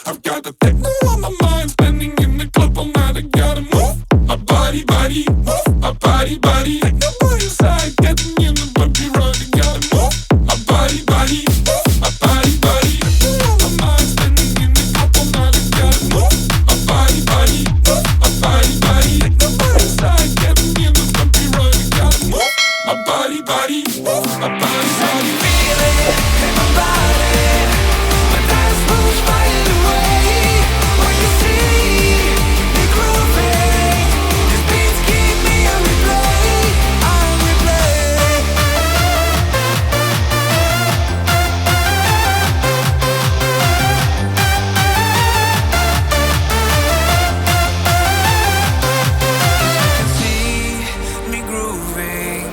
I've got the techno on my mind, spending in the club all night. I gotta move my body, body, move my body, body. Take the body side, getting in the bumpy ride. I gotta move my body, body, move my body, body. Techno on my mind, spending in the club all night. I gotta move my body, body, move my body, body. Take the body side, getting in the bumpy ride. I gotta move my body, body, move my body, body. Feel it in my body. My dance moves fade away. When you see me grooving, these beats keep me on replay, on replay. You can see me grooving.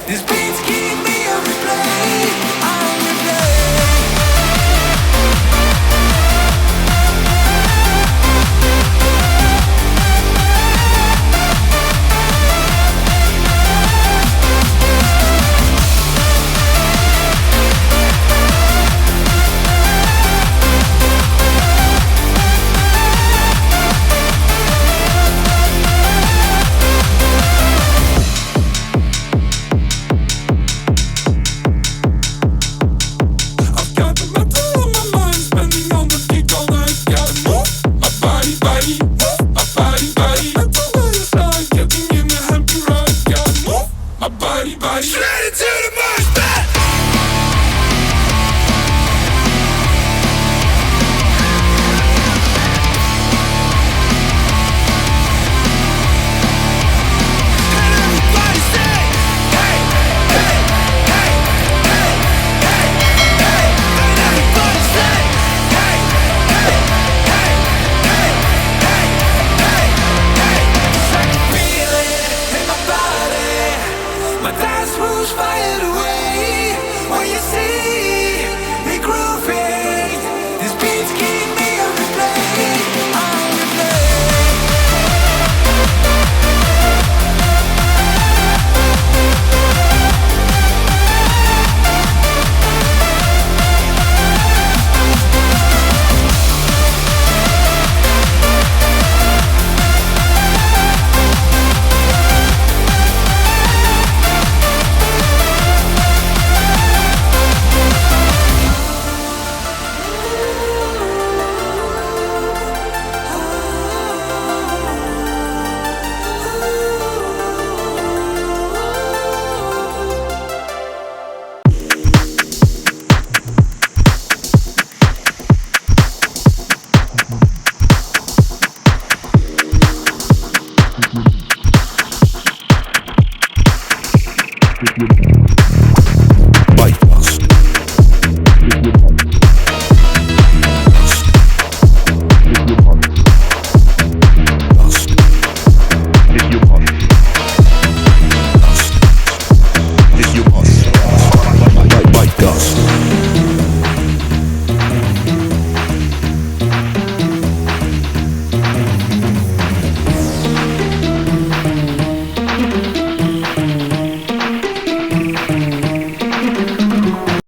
These beats keep me on replay, on replay. I've got the metal on my mind, spending on the kick all night.